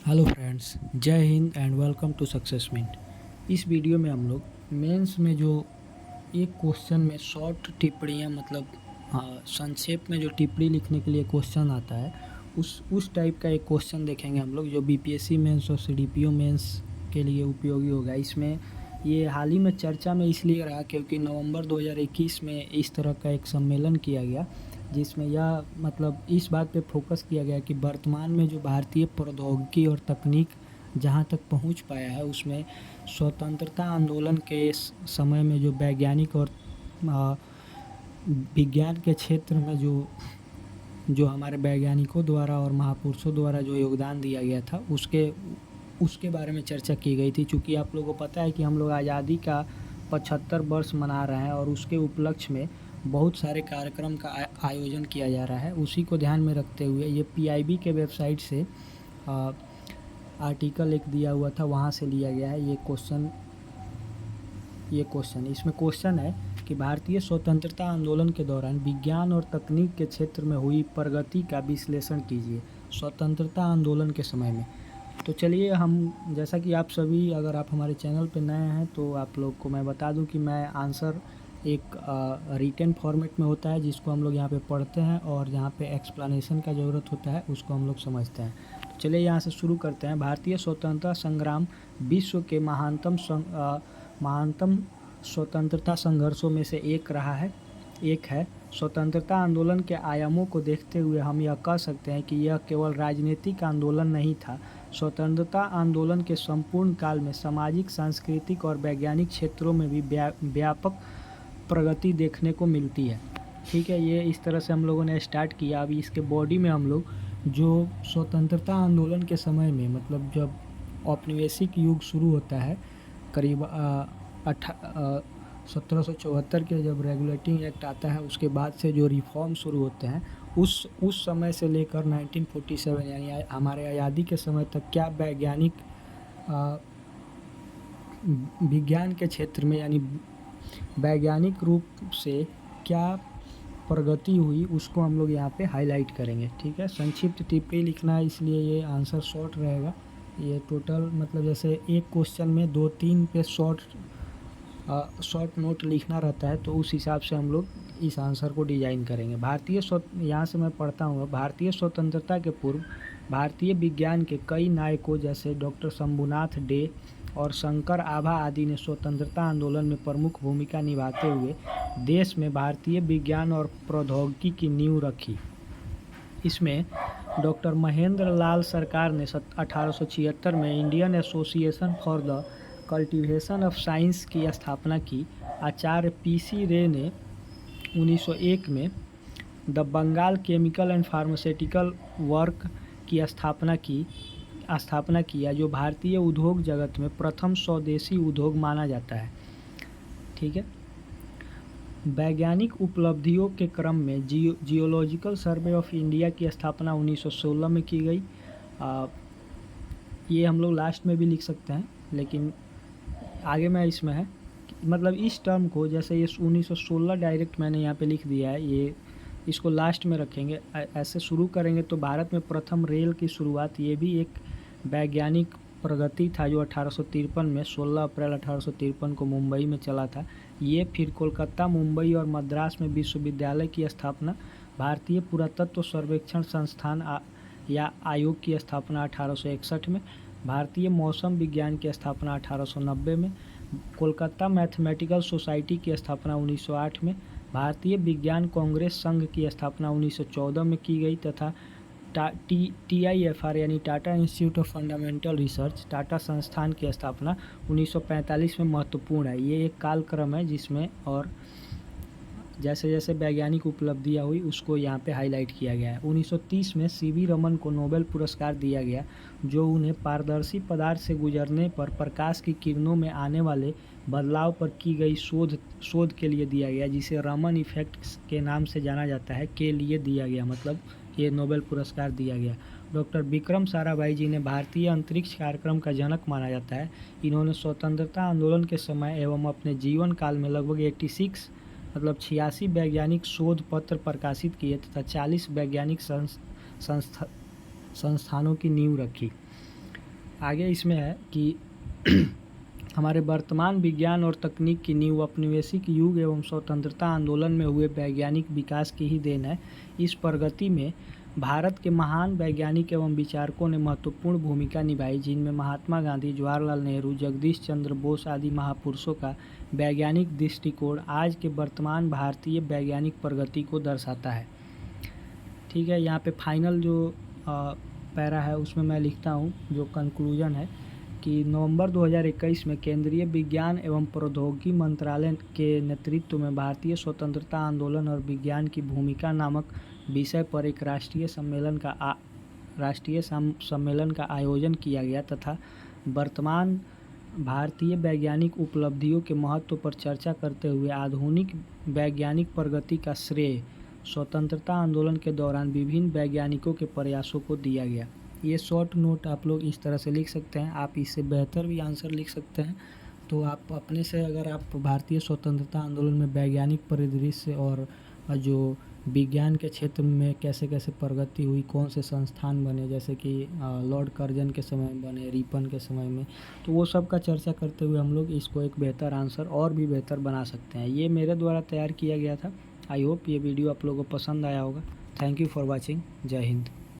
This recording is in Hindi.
हेलो फ्रेंड्स, जय Hind and welcome to success minute. इस वीडियो में हम लोग मेंस में जो एक क्वेश्चन में शॉर्ट टिप्पणियाँ मतलब संक्षेप में जो टिप्पणी लिखने के लिए क्वेश्चन आता है उस टाइप का एक क्वेश्चन देखेंगे हम लोग, जो बीपीएससी मेंस और सीडीपीओ मेंस के लिए उपयोगी होगा। इसमें ये हाल ही में चर्चा में इसलिए रहा क्योंकि नवंबर 2021 में इस तरह का एक सम्मेलन किया गया, जिसमें यह मतलब इस बात पे फोकस किया गया कि वर्तमान में जो भारतीय प्रौद्योगिकी और तकनीक जहाँ तक पहुँच पाया है, उसमें स्वतंत्रता आंदोलन के समय में जो वैज्ञानिक और विज्ञान के क्षेत्र में जो हमारे वैज्ञानिकों द्वारा और महापुरुषों द्वारा जो योगदान दिया गया था उसके बारे में चर्चा की गई थी। चूँकि आप लोगों को पता है कि हम लोग आज़ादी का 75 वर्ष मना रहे हैं और उसके उपलक्ष्य में बहुत सारे कार्यक्रम का आयोजन किया जा रहा है। उसी को ध्यान में रखते हुए ये पीआईबी के वेबसाइट से आर्टिकल एक दिया हुआ था, वहाँ से लिया गया है ये क्वेश्चन। इसमें क्वेश्चन है कि भारतीय स्वतंत्रता आंदोलन के दौरान विज्ञान और तकनीक के क्षेत्र में हुई प्रगति का विश्लेषण कीजिए स्वतंत्रता आंदोलन के समय में। तो चलिए, हम जैसा कि आप सभी अगर आप हमारे चैनल पर नए हैं तो आप लोग को मैं बता दूं कि मैं आंसर एक रिटन फॉर्मेट में होता है, जिसको हम लोग यहाँ पे पढ़ते हैं और जहाँ पे एक्सप्लेनेशन का ज़रूरत होता है उसको हम लोग समझते हैं। तो चलिए यहाँ से शुरू करते हैं। भारतीय स्वतंत्रता संग्राम विश्व के महानतम स्वतंत्रता संघर्षों में से एक है। स्वतंत्रता आंदोलन के आयामों को देखते हुए हम यह कह सकते हैं कि यह केवल राजनीतिक आंदोलन नहीं था। स्वतंत्रता आंदोलन के संपूर्ण काल में सामाजिक, सांस्कृतिक और वैज्ञानिक क्षेत्रों में भी व्यापक प्रगति देखने को मिलती है। ठीक है, ये इस तरह से हम लोगों ने स्टार्ट किया। अभी इसके बॉडी में हम लोग जो स्वतंत्रता आंदोलन के समय में मतलब जब औपनिवेशिक युग शुरू होता है, करीब 1774 के जब रेगुलेटिंग एक्ट आता है, उसके बाद से जो रिफॉर्म शुरू होते हैं उस समय से लेकर 1947 यानी हमारे आज़ादी के समय तक क्या वैज्ञानिक विज्ञान के क्षेत्र में यानी वैज्ञानिक रूप से क्या प्रगति हुई उसको हम लोग यहाँ पे हाईलाइट करेंगे। ठीक है, संक्षिप्त टिप्पणी लिखना है, इसलिए ये आंसर शॉर्ट रहेगा। ये टोटल मतलब जैसे एक क्वेश्चन में 2-3 पे शॉर्ट नोट लिखना रहता है, तो उस हिसाब से हम लोग इस आंसर को डिज़ाइन करेंगे। यहाँ से मैं पढ़ता हूँ। भारतीय स्वतंत्रता के पूर्व भारतीय विज्ञान के कई नायकों जैसे डॉक्टर शंभुनाथ डे और शंकर आभा आदि ने स्वतंत्रता आंदोलन में प्रमुख भूमिका निभाते हुए देश में भारतीय विज्ञान और प्रौद्योगिकी की नींव रखी। इसमें डॉक्टर महेंद्र लाल सरकार ने 1876 में Indian Association for the Cultivation of Science की स्थापना की। आचार्य पीसी रे ने 1901 में the Bengal Chemical and Pharmaceutical Work की स्थापना किया, जो भारतीय उद्योग जगत में प्रथम स्वदेशी उद्योग माना जाता है। ठीक है, वैज्ञानिक उपलब्धियों के क्रम में जियोलॉजिकल सर्वे ऑफ इंडिया की स्थापना 1916 में की गई। ये हम लोग लास्ट में भी लिख सकते हैं, लेकिन आगे में इसमें है मतलब इस टर्म को, जैसे ये 1916 डायरेक्ट मैंने यहाँ पे लिख दिया है, ये इसको लास्ट में रखेंगे। ऐसे शुरू करेंगे तो भारत में प्रथम रेल की शुरुआत, ये भी एक वैज्ञानिक प्रगति था जो 1853 में 16 अप्रैल 1853 को मुंबई में चला था। ये फिर कोलकाता, मुंबई और मद्रास में विश्वविद्यालय की स्थापना, भारतीय पुरातत्व सर्वेक्षण संस्थान या आयोग की स्थापना 1861 में, भारतीय मौसम विज्ञान की स्थापना 1890 में, कोलकाता मैथमेटिकल सोसाइटी की स्थापना 1908 में, भारतीय विज्ञान कांग्रेस संघ की स्थापना 1914 में की गई तथा TIFR यानी Tata institute of fundamental research Tata संस्थान की स्थापना 1945 में महत्वपूर्ण है। ये एक कालक्रम है जिसमें और जैसे जैसे वैज्ञानिक उपलब्धियाँ हुई उसको यहाँ पे हाईलाइट किया गया है। 1930 में CV रमन को नोबेल पुरस्कार दिया गया, जो उन्हें पारदर्शी पदार्थ से गुजरने पर प्रकाश की किरणों में आने वाले बदलाव पर की गई शोध के लिए दिया गया, जिसे रमन इफेक्ट के नाम से जाना जाता है, के लिए दिया गया, मतलब ये नोबेल पुरस्कार दिया गया। डॉक्टर विक्रम साराभाई जी ने भारतीय अंतरिक्ष कार्यक्रम का जनक माना जाता है। इन्होंने स्वतंत्रता आंदोलन के समय एवं अपने जीवन काल में लगभग 86 वैज्ञानिक शोध पत्र प्रकाशित किए तथा 40 वैज्ञानिक संस्थानों की नींव रखी। आगे इसमें है कि हमारे वर्तमान विज्ञान और तकनीक की नींव औपनिवेशिक युग एवं स्वतंत्रता आंदोलन में हुए वैज्ञानिक विकास की ही देन है। इस प्रगति में भारत के महान वैज्ञानिक एवं विचारकों ने महत्वपूर्ण भूमिका निभाई, जिनमें महात्मा गांधी, जवाहरलाल नेहरू, जगदीश चंद्र बोस आदि महापुरुषों का वैज्ञानिक दृष्टिकोण आज के वर्तमान भारतीय वैज्ञानिक प्रगति को दर्शाता है। ठीक है, यहाँ पे फाइनल जो पैरा है उसमें मैं लिखता हूँ, जो कंक्लूजन है कि नवंबर 2021 में केंद्रीय विज्ञान एवं प्रौद्योगिकी मंत्रालय के नेतृत्व में भारतीय स्वतंत्रता आंदोलन और विज्ञान की भूमिका नामक विषय पर एक राष्ट्रीय सम्मेलन का आयोजन किया गया तथा वर्तमान भारतीय वैज्ञानिक उपलब्धियों के महत्व पर चर्चा करते हुए आधुनिक वैज्ञानिक प्रगति का श्रेय स्वतंत्रता आंदोलन के दौरान विभिन्न वैज्ञानिकों के प्रयासों को दिया गया। ये शॉर्ट नोट आप लोग इस तरह से लिख सकते हैं। आप इससे बेहतर भी आंसर लिख सकते हैं। तो आप अपने से, अगर आप भारतीय स्वतंत्रता आंदोलन में वैज्ञानिक परिदृश्य और जो विज्ञान के क्षेत्र में कैसे कैसे प्रगति हुई, कौन से संस्थान बने, जैसे कि लॉर्ड कर्जन के समय में बने, रिपन के समय में, तो वो सब का चर्चा करते हुए हम लोग इसको एक बेहतर आंसर और भी बेहतर बना सकते हैं। ये मेरे द्वारा तैयार किया गया था। आई होप ये वीडियो आप लोगों को पसंद आया होगा। Thank you for watching. जय हिंद।